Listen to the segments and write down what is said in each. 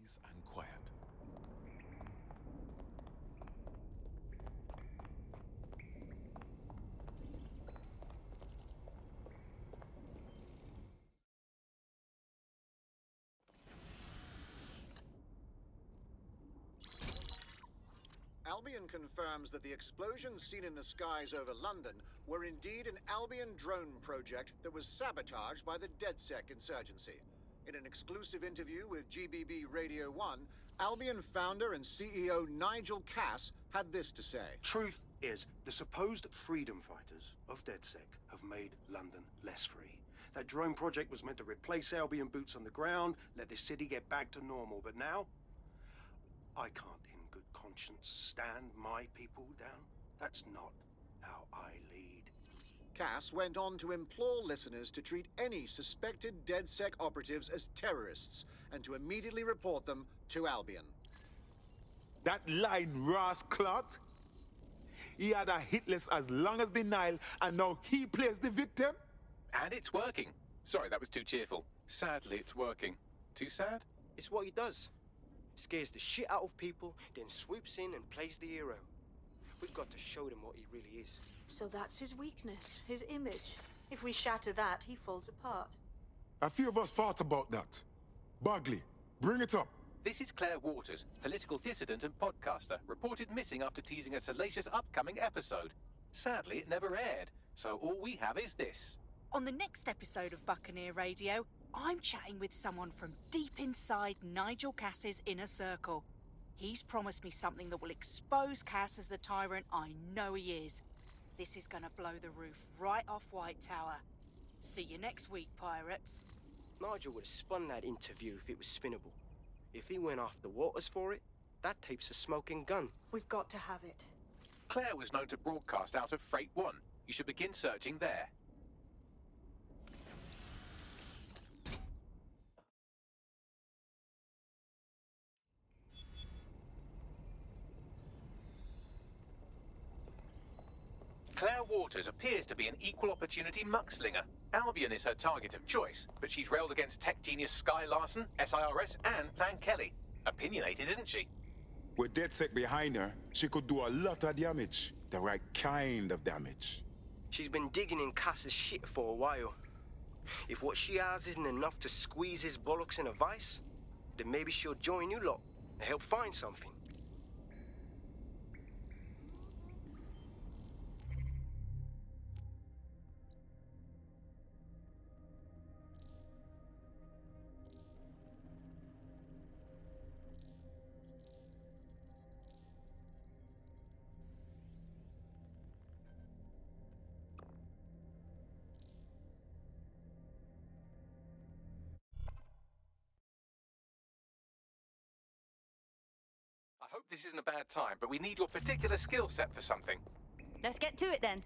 peace and quiet. Albion confirms that the explosions seen in the skies over London were indeed an Albion drone project that was sabotaged by the DedSec insurgency. In an exclusive interview with GBB Radio 1, Albion founder and CEO Nigel Cass had this to say. Truth is, the supposed freedom fighters of DedSec have made London less free. That drone project was meant to replace Albion boots on the ground, let the city get back to normal, but now I can't in good conscience stand my people down. That's not how I lead. Cass went on to implore listeners to treat any suspected DedSec operatives as terrorists and to immediately report them to Albion. That lying rascalot? He had a hit list as long as the Nile, and now he plays the victim? And it's working. Sorry, that was too cheerful. Sadly, it's working. Too sad? It's what he does. Scares the shit out of people, then swoops in and plays the hero. We've got to show them what he really is. So that's his weakness, his image. If we shatter that, he falls apart. A few of us thought about that. Bagley, bring it up. This is Claire Waters, political dissident and podcaster, reported missing after teasing a salacious upcoming episode. Sadly, it never aired, so all we have is this. On the next episode of Buccaneer Radio, I'm chatting with someone from deep inside Nigel Cass's inner circle. He's promised me something that will expose Cass as the tyrant I know he is. This is gonna blow the roof right off White Tower. See you next week, pirates. Nigel would have spun that interview if it was spinnable. If he went after Waters for it, that tape's a smoking gun. We've got to have it. Claire was known to broadcast out of Freight 1. You should begin searching there. Claire Waters appears to be an equal opportunity muckslinger. Albion is her target of choice, but she's railed against tech genius Sky Larson, SIRS, and Plan Kelly. Opinionated, isn't she? With DedSec behind her, she could do a lot of damage. The right kind of damage. She's been digging in Cass's shit for a while. If what she has isn't enough to squeeze his bollocks in a vice, then maybe she'll join you lot and help find something. I hope this isn't a bad time, but we need your particular skill set for something. Let's get to it then.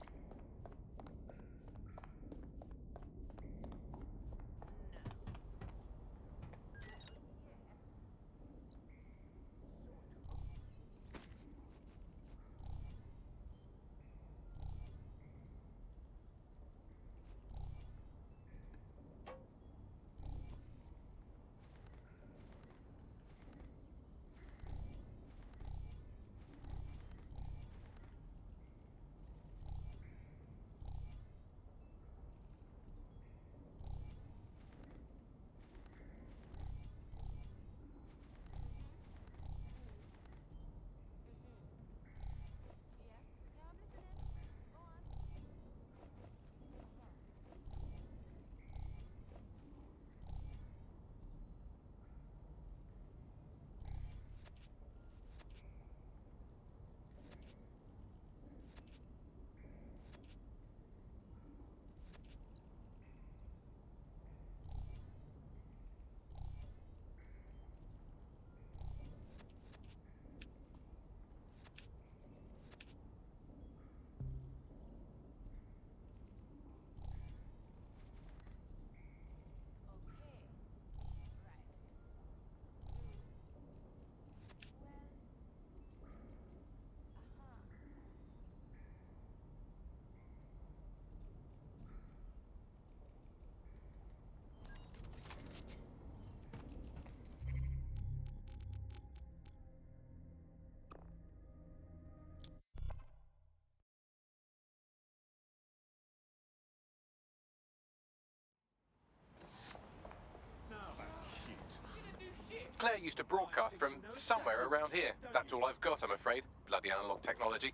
Claire used to broadcast from somewhere around here. That's all I've got, I'm afraid. Bloody analog technology.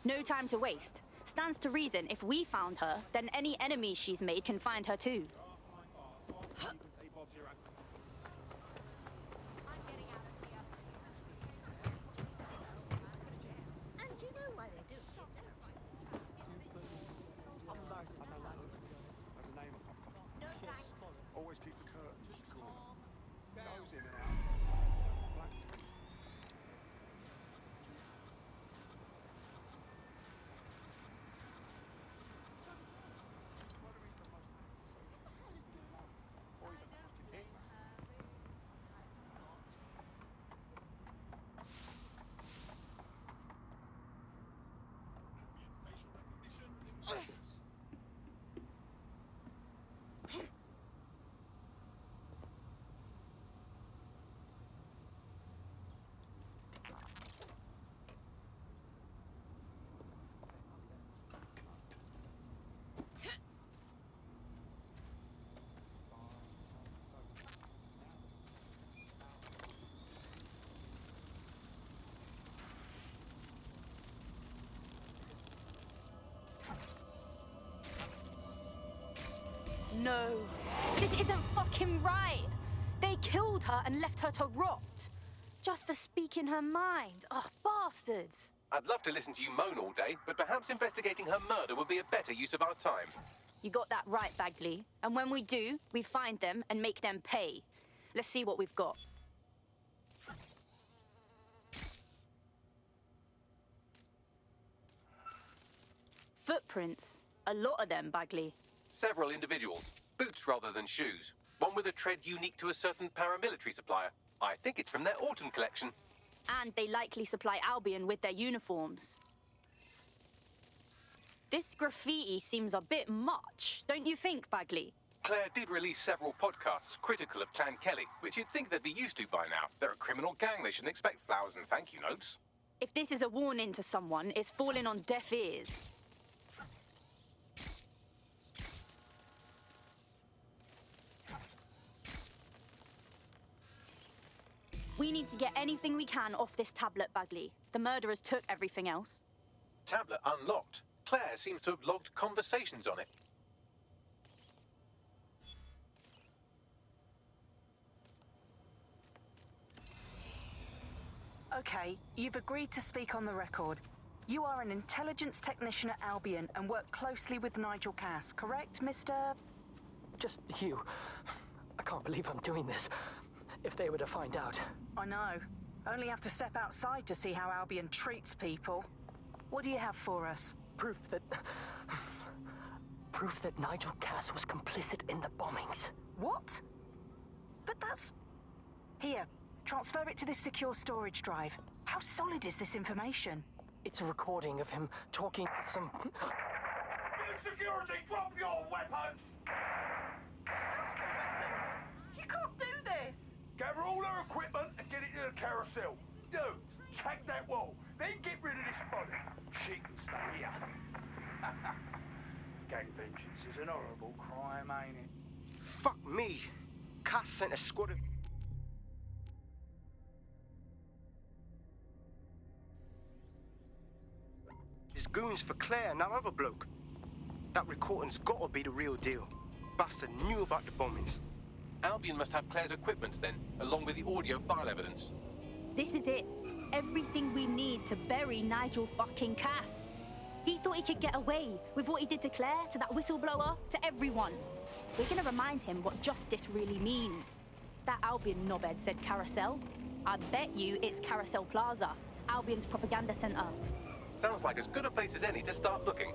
No time to waste. Stands to reason if we found her, then any enemies she's made can find her too. Always keeps the curtains cool. Goes in and out. No, this isn't fucking right. They killed her and left her to rot. Just for speaking her mind. Oh, bastards. I'd love to listen to you moan all day, but perhaps investigating her murder would be a better use of our time. You got that right, Bagley. And when we do, we find them and make them pay. Let's see what we've got. Footprints. A lot of them, Bagley. Several individuals. Boots rather than shoes. One with a tread unique to a certain paramilitary supplier. I think it's from their autumn collection. And they likely supply Albion with their uniforms. This graffiti seems a bit much, don't you think, Bagley? Claire did release several podcasts critical of Clan Kelly, which you'd think they'd be used to by now. They're a criminal gang, they shouldn't expect flowers and thank you notes. If this is a warning to someone, it's falling on deaf ears. We need to get anything we can off this tablet, Bagley. The murderers took everything else. Tablet unlocked. Claire seems to have logged conversations on it. Okay, you've agreed to speak on the record. You are an intelligence technician at Albion and work closely with Nigel Cass, correct, Mr...? Just you. I can't believe I'm doing this. If they were to find out. I know. Only have to step outside to see how Albion treats people. What do you have for us? Proof that Nigel Cass was complicit in the bombings. What? But that's... Here, transfer it to this secure storage drive. How solid is this information? It's a recording of him talking to some... Security, drop your weapons! You can't do this! Gather all our equipment and get it to the carousel. Do. Take that wall. Then get rid of this body. She can stay here. Gang vengeance is an horrible crime, ain't it? Fuck me. Cass sent a squad of... his goons for Claire and that other bloke. That recording's gotta be the real deal. Bastard knew about the bombings. Albion must have Claire's equipment then, along with the audio file evidence. This is it. Everything we need to bury Nigel fucking Cass. He thought he could get away with what he did to Claire, to that whistleblower, to everyone. We're gonna remind him what justice really means. That Albion knobhead said Carousel. I bet you it's Carousel Plaza, Albion's propaganda centre. Sounds like as good a place as any to start looking.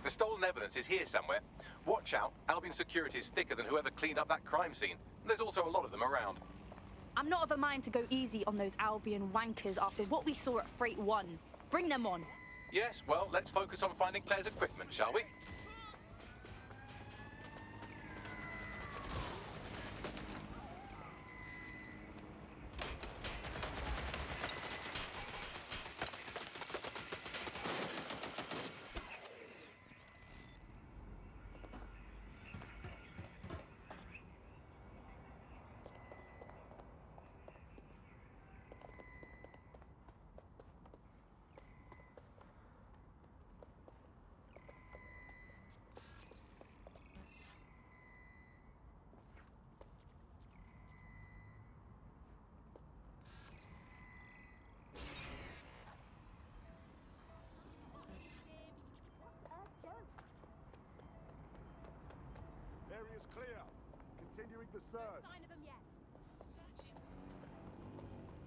The stolen evidence is here somewhere. Watch out, Albion security is thicker than whoever cleaned up that crime scene. There's also a lot of them around. I'm not of a mind to go easy on those Albion wankers after what we saw at Freight 1. Bring them on. Yes, well, let's focus on finding Claire's equipment, shall we? is clear. Continuing the search. Sign of them yet.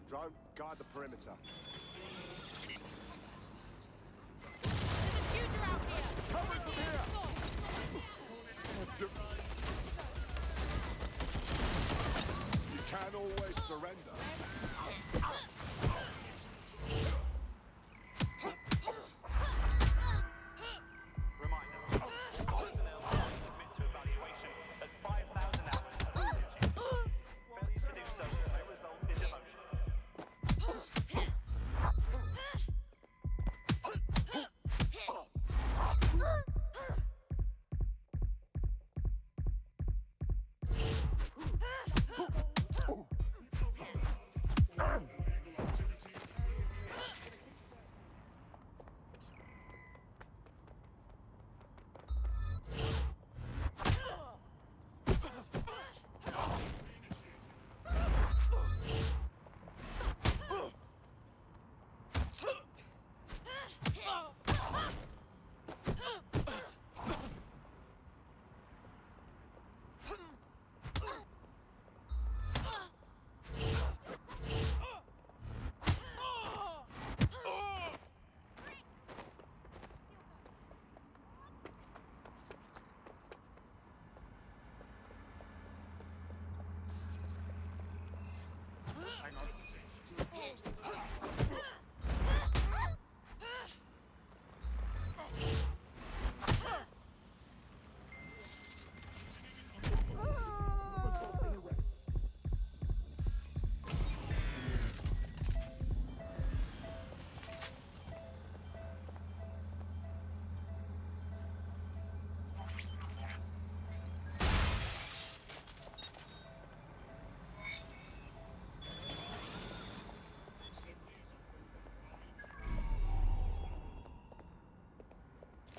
Drone, guard the perimeter. There's a shooter out here! Coming from here! You can always surrender. Reminder. Personnel must submit to evaluation at 5,000 hours of duty. Failure to do so may result in demotion.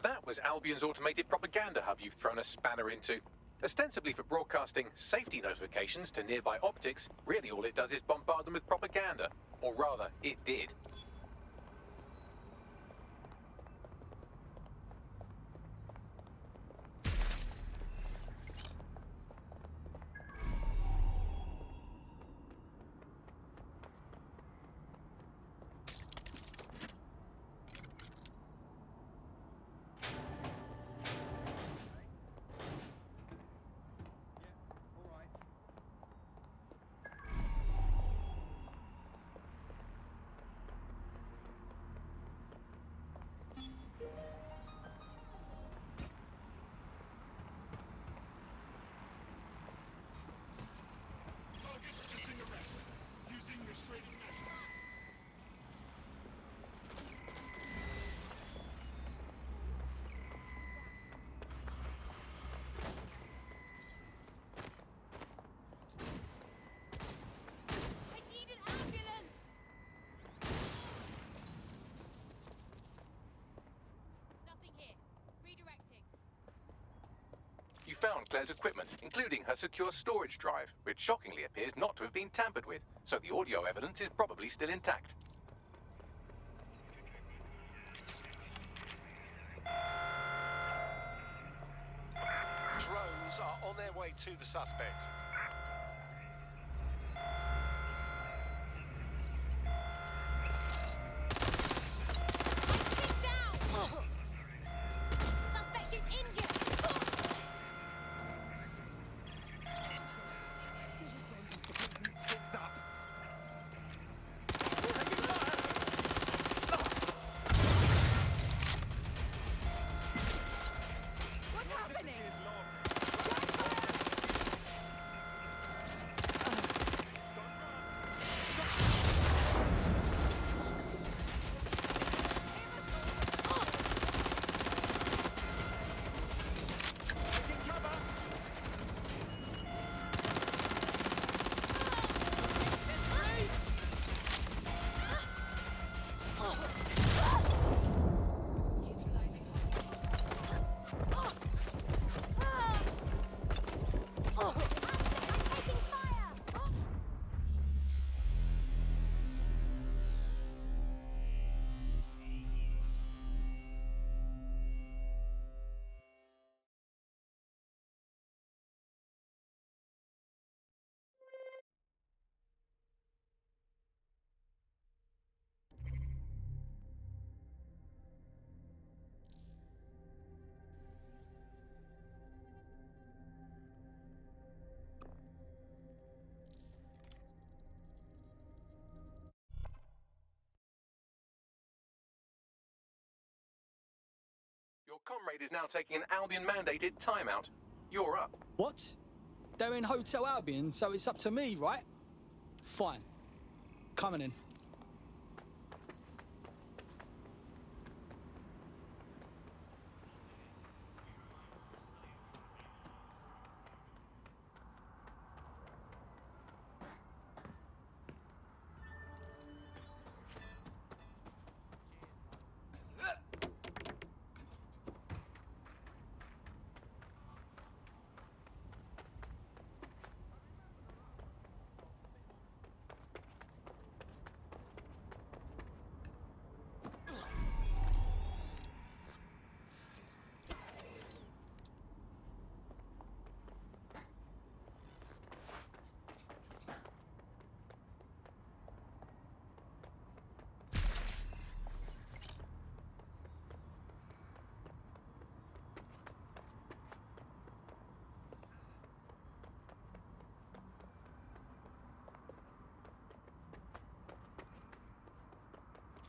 That was Albion's automated propaganda hub you've thrown a spanner into. Ostensibly for broadcasting safety notifications to nearby optics, really all it does is bombard them with propaganda. Or rather, it did. You found Claire's equipment, including her secure storage drive, which shockingly appears not to have been tampered with, so the audio evidence is probably still intact. Drones are on their way to the suspect. Your comrade is now taking an Albion-mandated timeout. You're up. What? They're in Hotel Albion, so it's up to me, right? Fine. Coming in.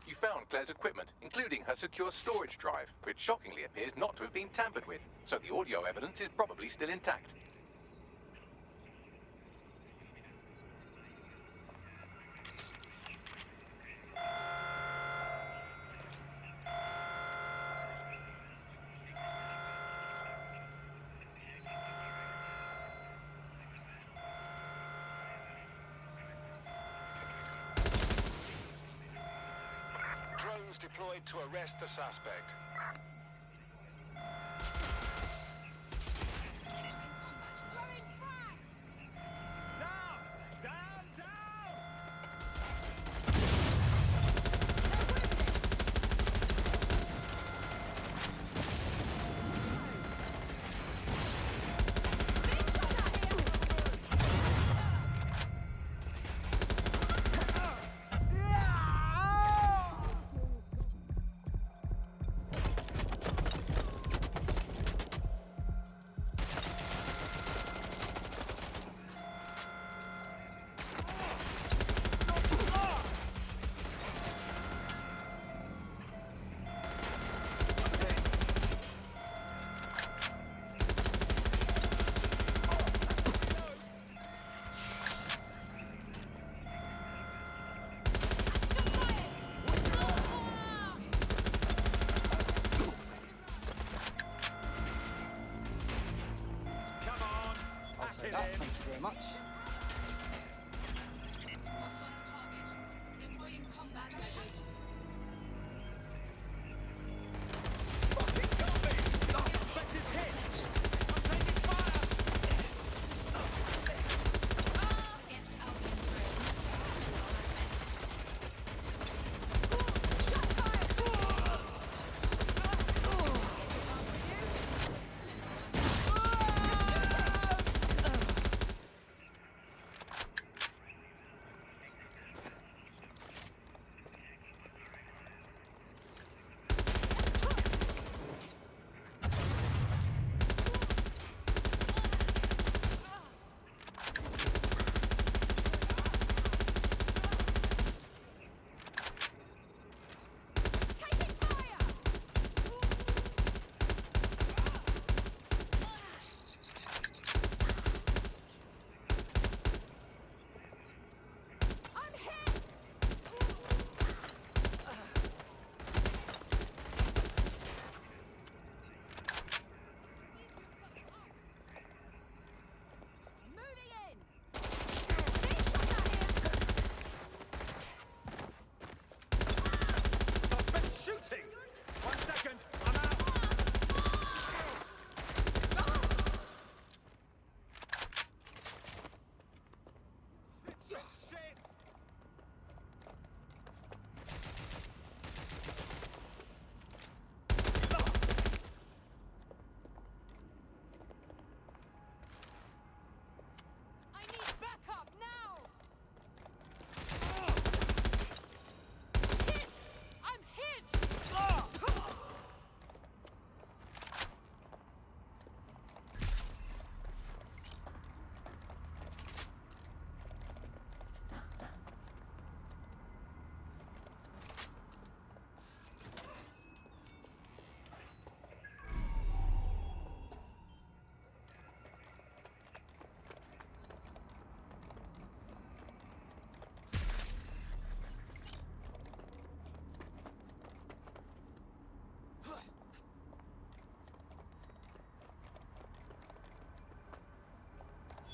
You found Claire's equipment, including her secure storage drive, which shockingly appears not to have been tampered with, so the audio evidence is probably still intact. Drones deployed to arrest the suspect. Thank you very much.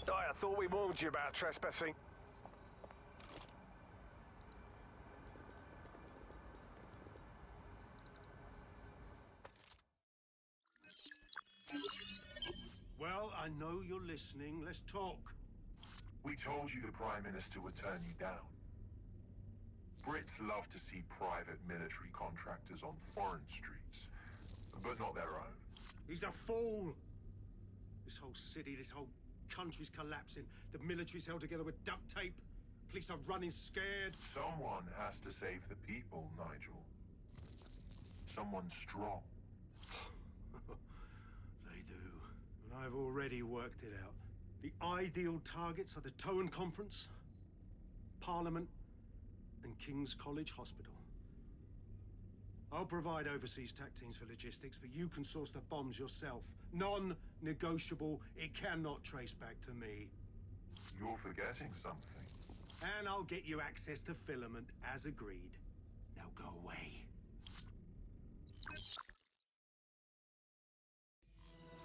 I thought we warned you about trespassing. Well, I know you're listening. Let's talk. We told you the Prime Minister would turn you down. Brits love to see private military contractors on foreign streets, but not their own. He's a fool. This whole city, this whole country's collapsing. The military's held together with duct tape. Police are running scared. Someone has to save the people, Nigel. Someone strong. They do. And I've already worked it out. The ideal targets are the Towan Conference, Parliament, and King's College Hospital. I'll provide overseas tac teams for logistics, but you can source the bombs yourself. Non-negotiable. It cannot trace back to me. You're forgetting something. And I'll get you access to filament, as agreed. Now go away.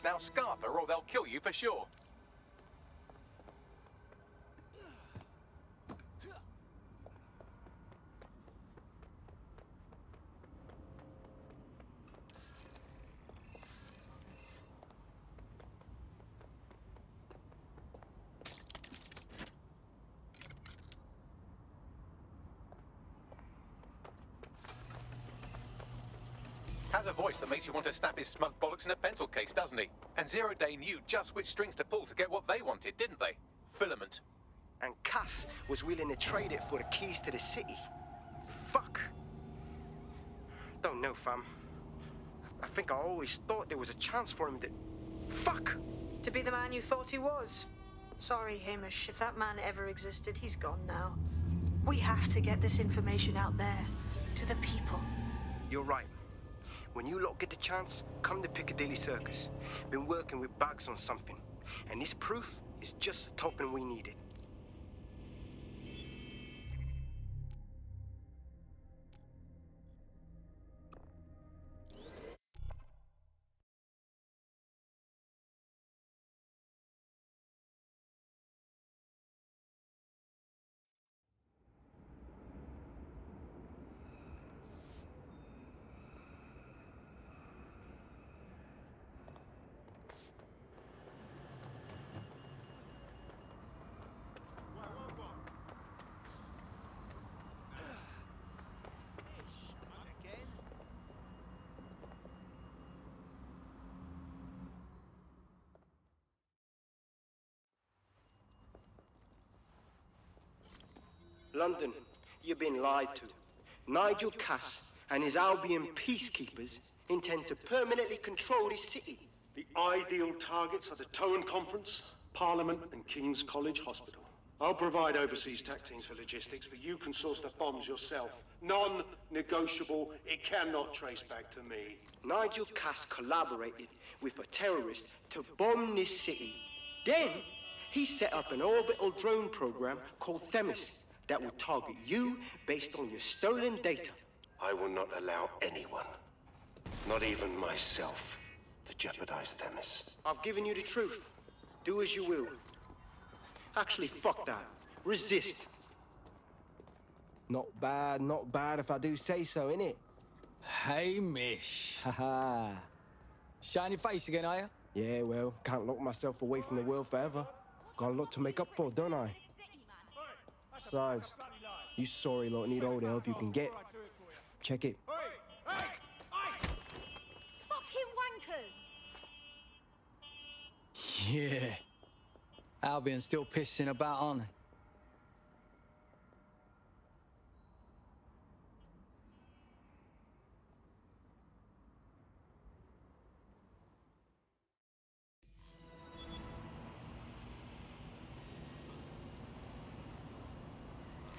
Now scarf her or they'll kill you for sure. Has a voice that makes you want to snap his smug bollocks in a pencil case, doesn't he? And Zero Day knew just which strings to pull to get what they wanted, didn't they? Filament. And Cass was willing to trade it for the keys to the city. Fuck. Don't know, fam. I think I always thought there was a chance for him to... Fuck! To be the man you thought he was. Sorry, Hamish. If that man ever existed, he's gone now. We have to get this information out there, to the people. You're right. When you lot get the chance, come to Piccadilly Circus. Been working with Bags on something. And this proof is just the token we needed. London, you've been lied to. Nigel Cass and his Albion peacekeepers intend to permanently control this city. The ideal targets are the Towan Conference, Parliament, and King's College Hospital. I'll provide overseas tac teams for logistics, but you can source the bombs yourself. Non-negotiable. It cannot trace back to me. Nigel Cass collaborated with a terrorist to bomb this city. Then, he set up an orbital drone program called Themis that will target you based on your stolen data. I will not allow anyone, not even myself, to jeopardize Themis. I've given you the truth. Do as you will. Actually, fuck that. Resist. Not bad if I do say so, innit? Hey, Mish. Haha. Shine your face again, are you? Yeah, well, can't lock myself away from the world forever. Got a lot to make up for, don't I? Besides, you sorry lot need all the help you can get. Check it. Fucking wankers! Yeah. Albion's still pissing about, aren't they?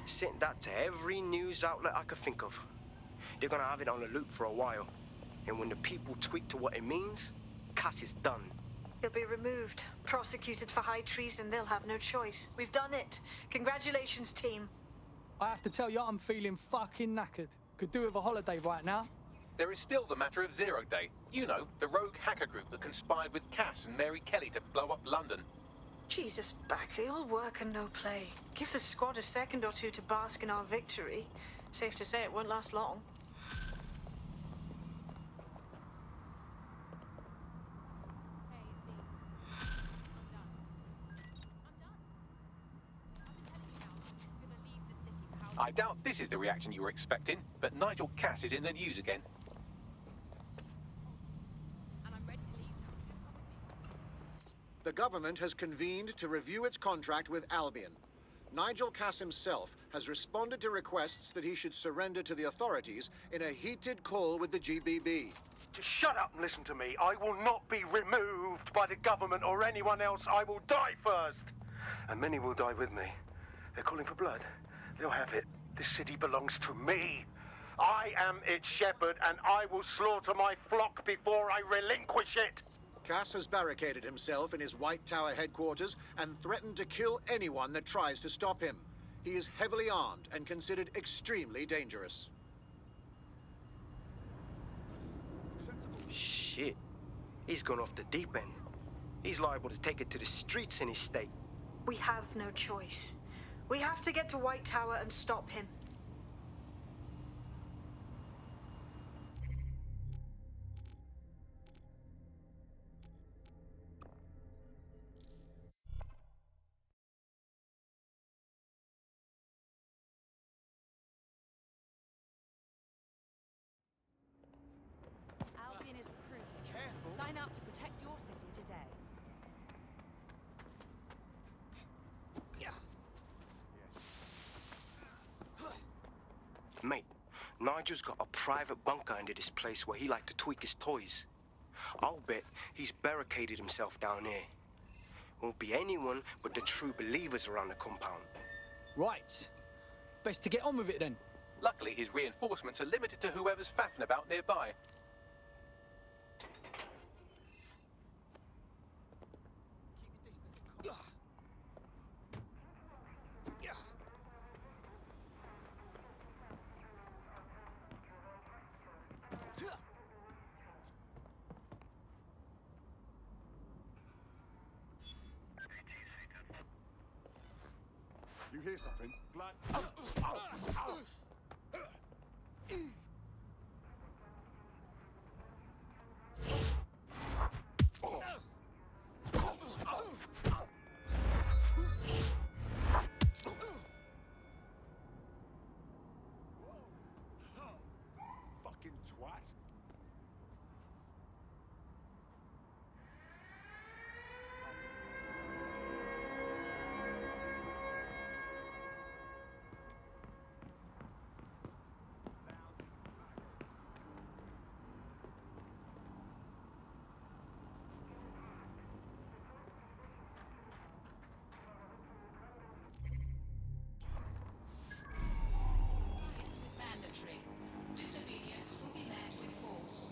Sent that to every news outlet I could think of. They're gonna have it on a loop for a while. And when the people tweak to what it means, Cass is done. He'll be removed, prosecuted for high treason. They'll have no choice. We've done it. Congratulations, team. I have to tell you, I'm feeling fucking knackered. Could do with a holiday right now. There is still the matter of Zero Day. You know, the rogue hacker group that conspired with Cass and Mary Kelly to blow up London. Jesus, Backley, all work and no play. Give the squad a second or two to bask in our victory. Safe to say it won't last long. I doubt this is the reaction you were expecting, but Nigel Cass is in the news again. The government has convened to review its contract with Albion. Nigel Cass himself has responded to requests that he should surrender to the authorities in a heated call with the GBB. Just shut up and listen to me. I will not be removed by the government or anyone else. I will die first. And many will die with me. They're calling for blood. They'll have it. This city belongs to me. I am its shepherd, and I will slaughter my flock before I relinquish it. Cass has barricaded himself in his White Tower headquarters and threatened to kill anyone that tries to stop him. He is heavily armed and considered extremely dangerous. Shit. He's gone off the deep end. He's liable to take it to the streets in his state. We have no choice. We have to get to White Tower and stop him. Albion is recruiting. Careful. Sign up to protect your city today. Mate, Nigel's got a private bunker under this place where he like to tweak his toys. I'll bet he's barricaded himself down here. Won't be anyone but the true believers around the compound. Right. Best to get on with it then. Luckily, his reinforcements are limited to whoever's faffing about nearby. You hear something? Blood. Fucking twat. Mandatory. Disobedience will be met with force.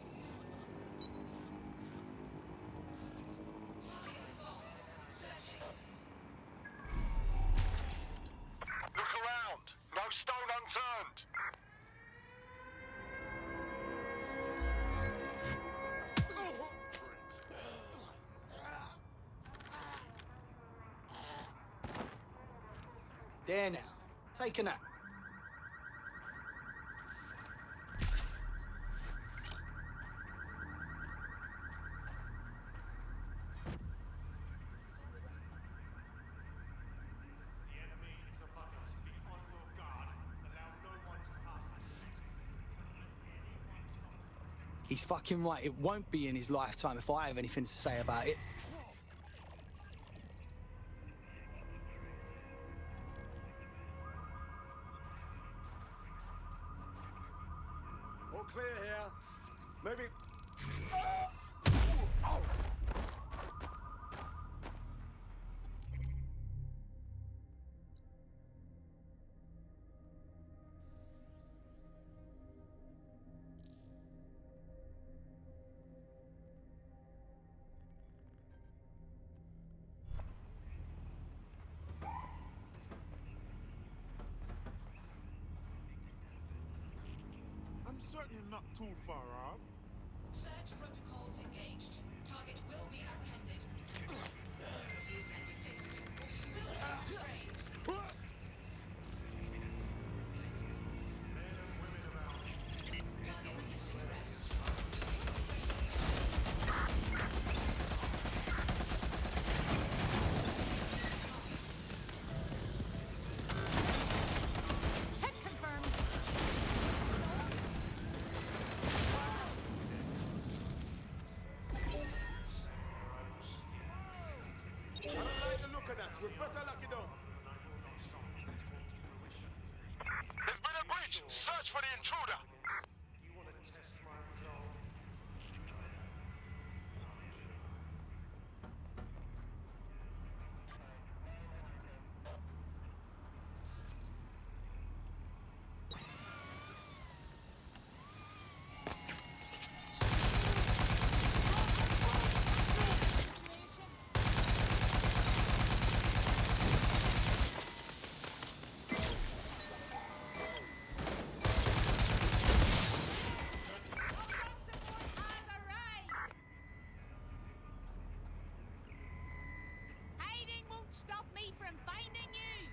Look around. No stone unturned. There now. Take a nap. He's fucking right. It won't be in his lifetime if I have anything to say about it. All clear here. Maybe. I'm certain you're not too far off. Search protocols engaged. Target will be apprehended. Cease and desist. better lock it down. There's been a breach! Search for the intruder! Stop me from finding you!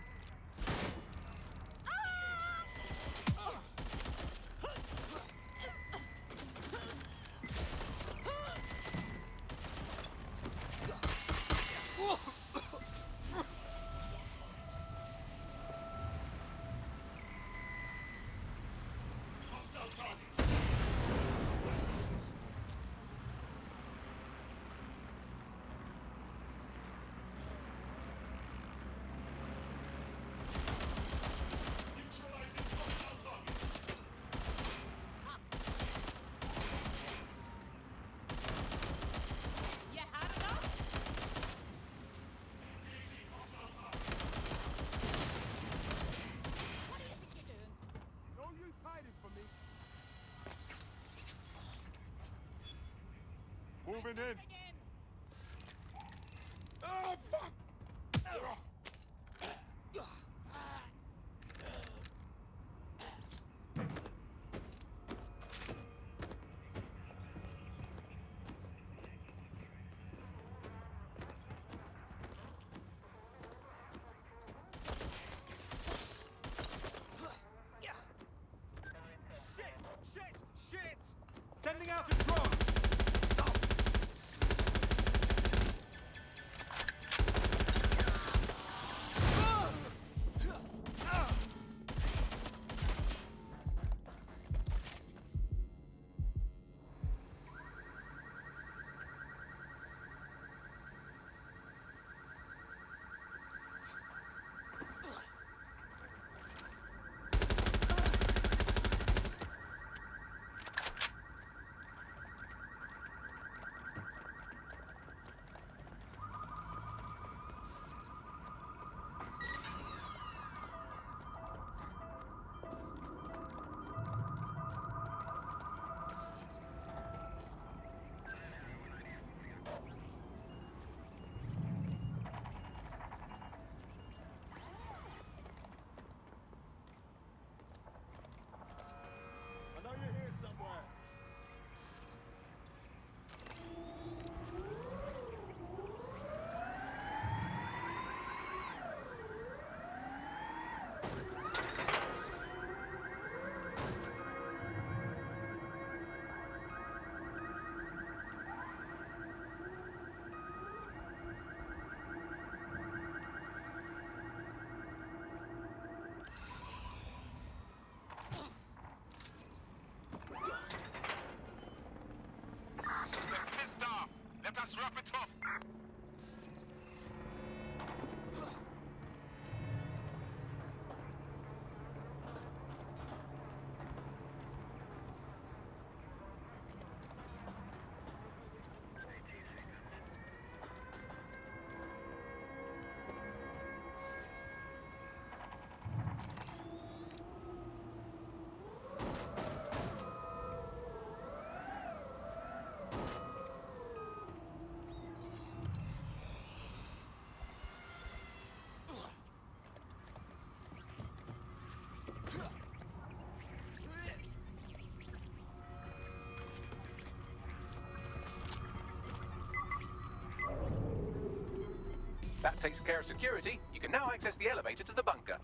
Moving in. Oh, fuck! Shit! Sending out a drone! I know you're here somewhere. Let us wrap it up! That takes care of security. You can now access the elevator to the bunker.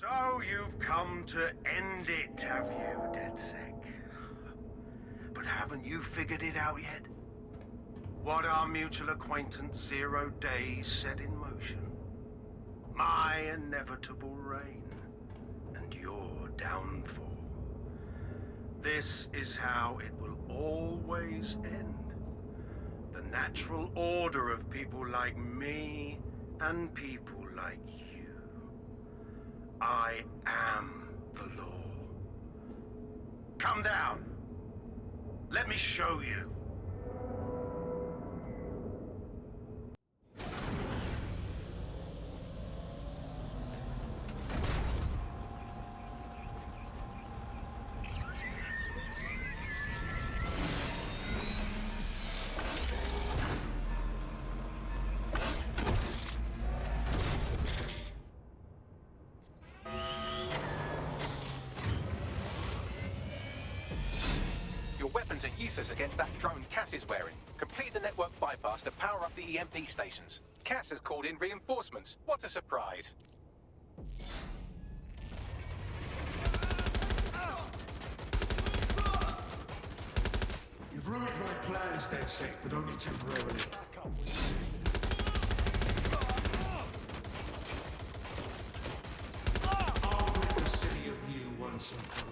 So you've come to end it, have you, DedSec? But haven't you figured it out yet? What our mutual acquaintance 0 Days set in motion? My inevitable reign and your downfall. This is how it will always end. The natural order of people like me and people like you. I am the law. Come down. Let me show you. Weapons are useless against that drone Cass is wearing. Complete the network bypass to power up the EMP stations. Cass has called in reinforcements. What a surprise. You've ruined my plans, DedSec, but only temporarily. I'll rid the city of you once and for all.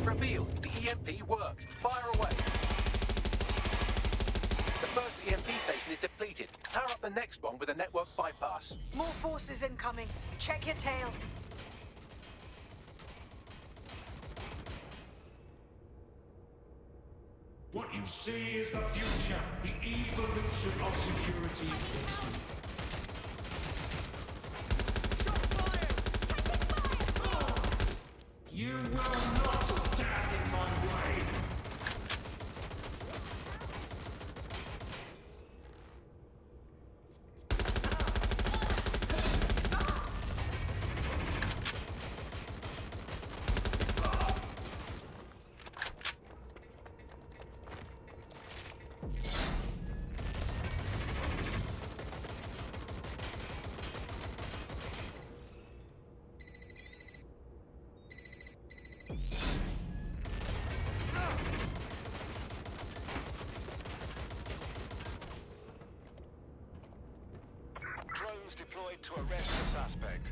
Revealed. The EMP worked. Fire away. The first EMP station is depleted. Power up the next one with a network bypass. More forces incoming. Check your tail. What you see is the future, the evolution of security. You will not stand in my way! Drones deployed to arrest the suspect.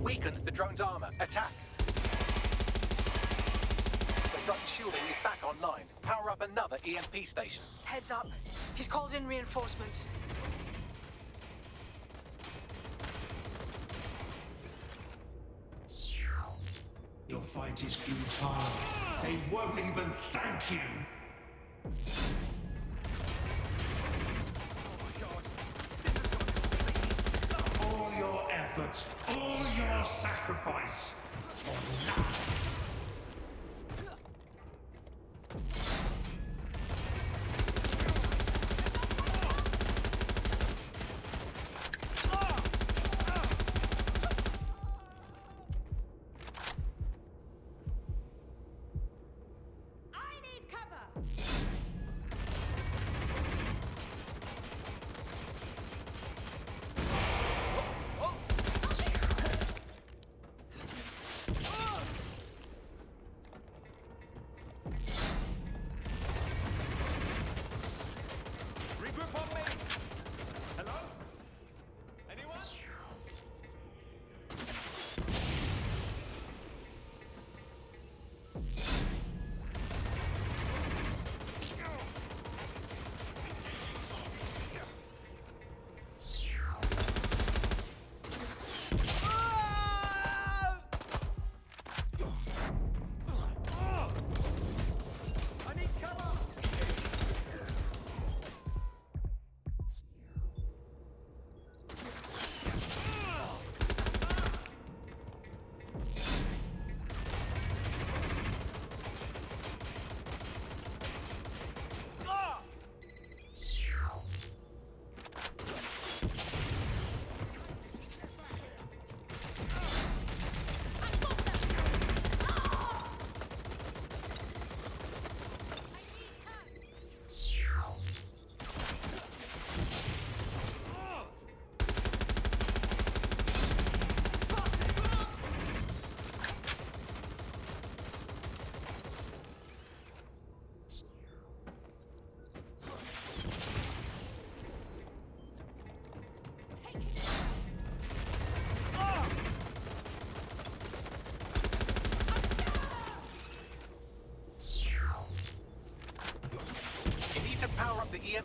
Weakened the drone's armor. Attack. The drone's shielding is back online. Power up another EMP station. Heads up. He's called in reinforcements. Your fight is futile. They won't even thank you. All your efforts, all your sacrifice, for nothing.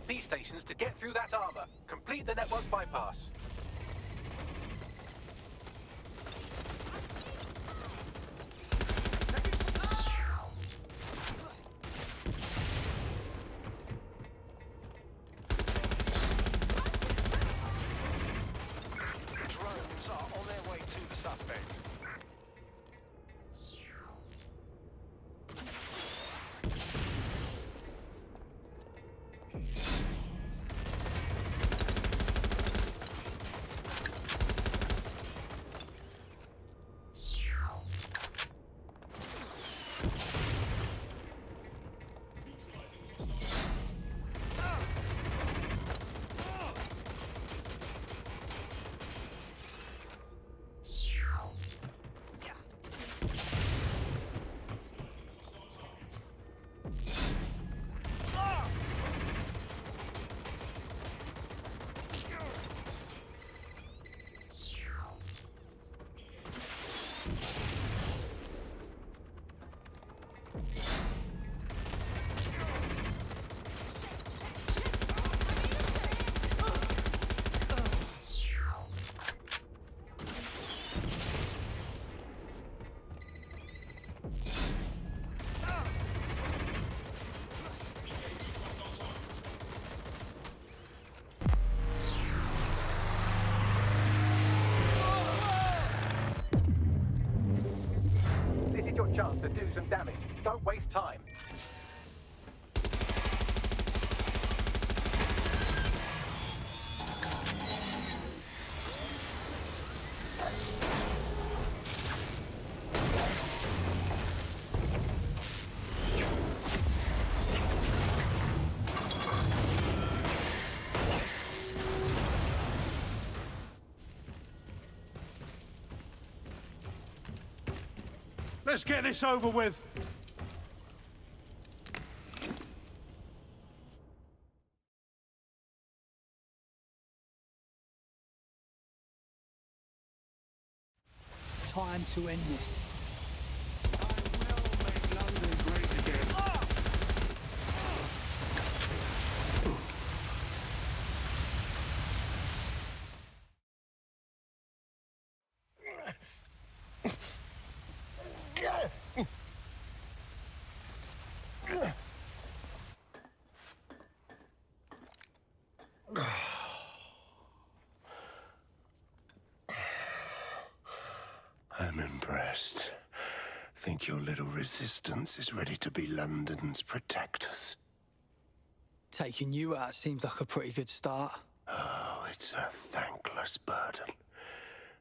EMP stations to get through that armor. Complete the network bypass. Drones are on their way to the suspect. Your chance to do some damage. Don't waste time. Let's get this over with. Time to end this. London great again. I'm impressed. Think your little resistance is ready to be London's protectors? Taking you out seems like a pretty good start. Oh, it's a thankless burden.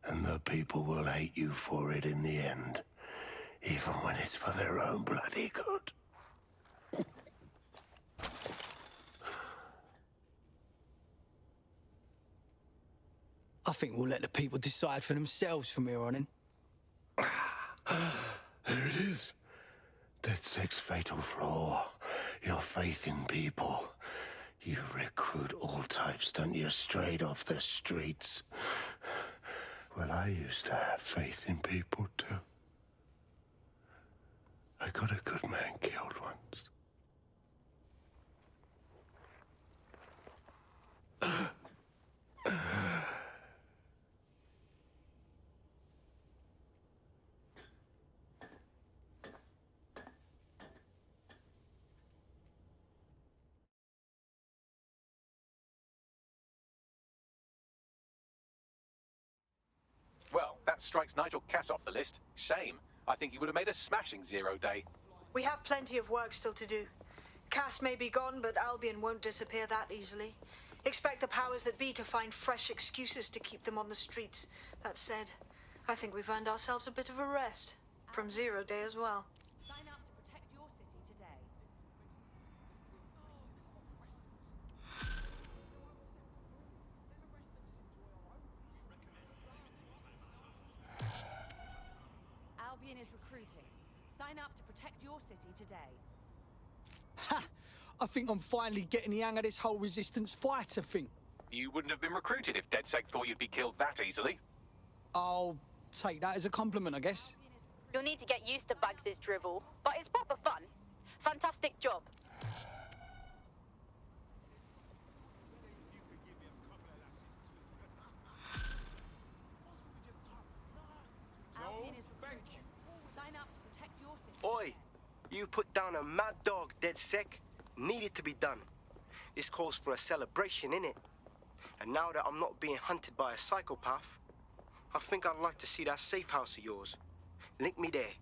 And the people will hate you for it in the end. Even when it's for their own bloody good. I think we'll let the people decide for themselves from here on in. There it is. DedSec's fatal flaw. Your faith in people. You recruit all types, don't you, straight off the streets. Well, I used to have faith in people, too. I got a good man killed once. Well, that strikes Nigel Cass off the list. Shame. I think he would have made a smashing 0 day. We have plenty of work still to do. Cass may be gone, but Albion won't disappear that easily. Expect the powers that be to find fresh excuses to keep them on the streets. That said, I think we've earned ourselves a bit of a rest. From 0 day as well. Sign up to protect your city today. Albion is recruiting. Sign up to protect your city today. Ha! I think I'm finally getting the hang of this whole resistance fighter thing. You wouldn't have been recruited if DedSec thought you'd be killed that easily. I'll take that as a compliment, I guess. You'll need to get used to Bugs' drivel, but it's proper fun. Fantastic job. Oi, you put down a mad dog, DedSec. Needed to be done. This calls for a celebration, innit? And now that I'm not being hunted by a psychopath, I think I'd like to see that safe house of yours. Link me there.